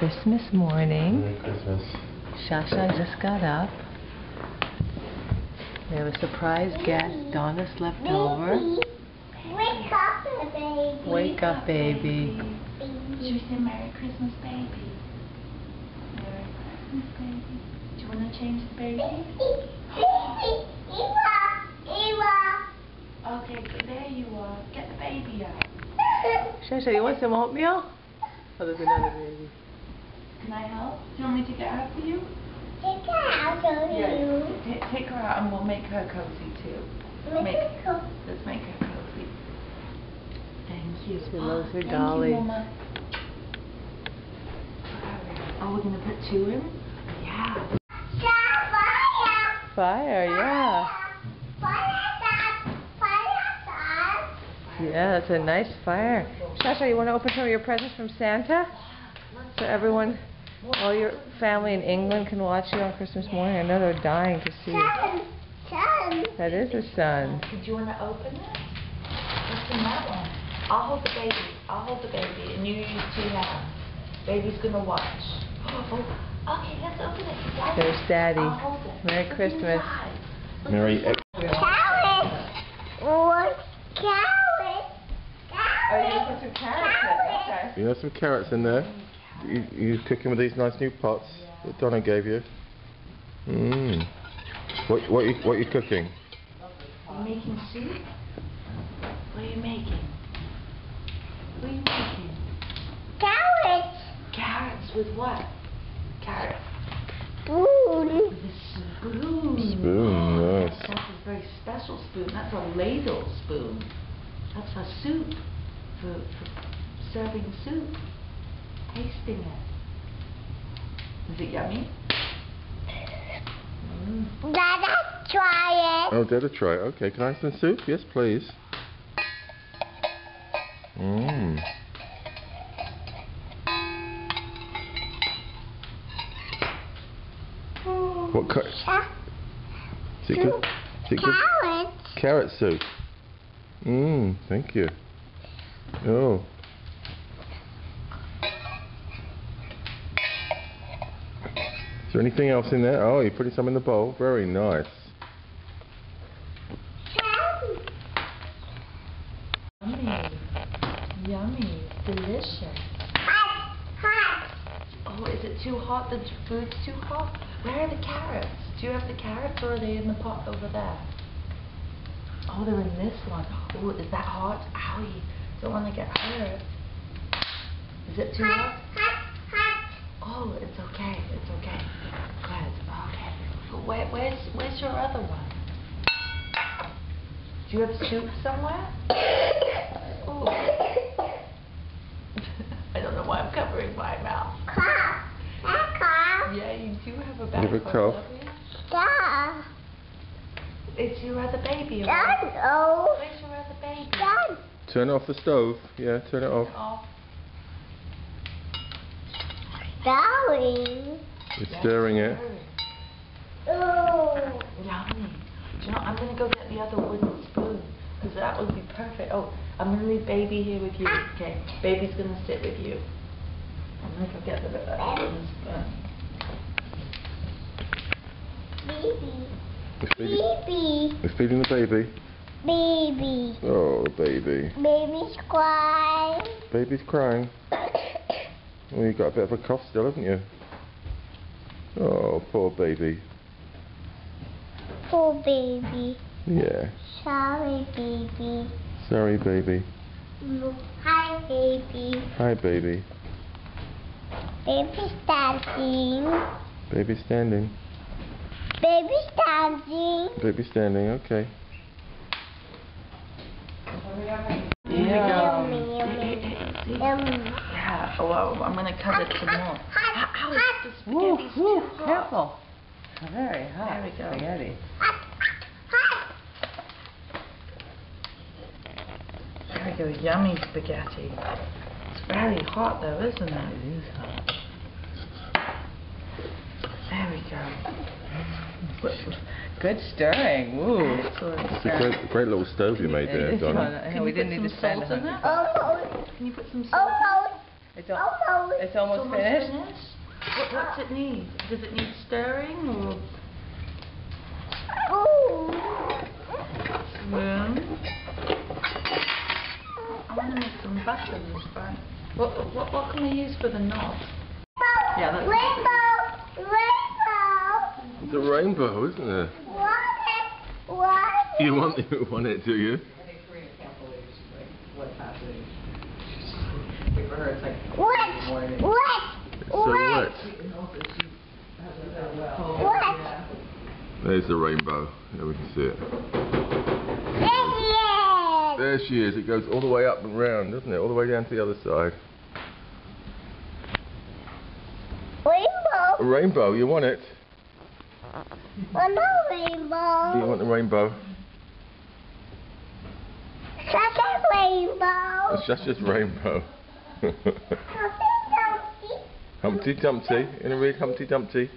Christmas morning. Merry Christmas. Shasha just got up. We have a surprise guest. Donna slept over. Wake up, baby. Wake up, baby. Should we say Merry Christmas, baby? Merry Christmas, baby. Do you want to change the baby? Okay, so there you are. Get the baby out. Shasha, you want some oatmeal? Oh, there's another baby. Can I help? Do you want me to get out for you? Take her out of you. Take her out and we'll make her cozy too. Let's make her cozy. Thank you. She loves her Thank dolly. You, Mama. Oh, we're going to put two in? Yeah. Fire, yeah. Yeah, it's a nice fire. Shasha, you want to open some of your presents from Santa? So everyone, all your family in England can watch you on Christmas morning. I know they're dying to see you. That is a sun. Did you want to open it? What's in that one? I'll hold the baby. I'll hold the baby. And you use 2 hands. Baby's going to watch. Oh, okay, let's open it. Daddy. There's Daddy. I'll hold it. Merry Look Christmas. inside. Merry Oh, you put some carrots in. Okay. You have some carrots in there. You cooking with these nice new pots that Donna gave you. Mmm. What you cooking? Are you making soup? What are you making? What are you making? Carrots with what? Carrots. With a spoon. Spoon, nice. That's a very special spoon. That's a ladle spoon. That's for soup. For serving soup. Tasting it. Is it yummy? Dada, try it. Oh, Dada, try it. Okay, can I have some soup? Yes, please. Mmm. What kind? Is it good? Is it good? Carrots. Carrot soup. Mmm, thank you. Oh. Is there anything else in there? Oh, you're putting some in the bowl. Very nice. Yummy. Yummy. Delicious. Hot. Oh, is it too hot? The food's too hot? Where are the carrots? Do you have the carrots or are they in the pot over there? Oh, they're in this one. Oh, is that hot? Owie. Don't want to get hurt. Is it too hot? Hot. Oh, it's okay. It's okay. Good. Okay. Where's your other one? Do you have soup somewhere? Oh. I don't know why I'm covering my mouth. Cough. Yeah, you do have a bad You have a cough. Yeah. It's your other baby. Dad, oh. Where's your other baby? Dad. Turn off the stove. Yeah, turn it off. Off. Darling. You're stirring it. Oh. Yummy. Do you know, I'm going to go get the other wooden spoon, because that would be perfect. Oh, I'm going to leave baby here with you. Okay, baby's going to sit with you. I'm going to go get the wooden spoon. Baby. We're feeding the baby. Baby. Oh, baby. Baby's crying. Baby's crying. Well, you've got a bit of a cough still, haven't you? Oh, poor baby. Poor baby. Yeah. Sorry, baby. Sorry, baby. Hi, baby. Hi, baby. Baby's dancing. Baby standing. Baby's dancing. Baby standing, okay. Here we go. Yummy, yummy. Yummy. Yeah, well, I'm going to cut it some more. How is the Woo, spaghetti's woo, too hot? careful. Very hot. There we go. Spaghetti. There we go, yummy spaghetti. It's very hot though, isn't it? It is hot. There we go. Good stirring. Woo. Excellent. It's a great little stove you made there, It is Donna. fun. I know we didn't need to spend salt in it. it? Almost. Can you put some salt? Almost. It's almost finished? What's it need? Does it need stirring or Ooh. spoon? I want to make some butter this time. What can we use for the knob? Yeah, that's Rainbow. Rainbow. It's a rainbow, isn't it? What? You want it, do you? What? It's so wet. What? There's the rainbow. There we can see it. Yes. There she is. It goes all the way up and round, doesn't it? All the way down to the other side. Rainbow. A rainbow, you want it? Another rainbow. You want the rainbow? Such a rainbow. It's just rainbow. Humpty Dumpty. Humpty Dumpty. You gonna read Humpty Dumpty?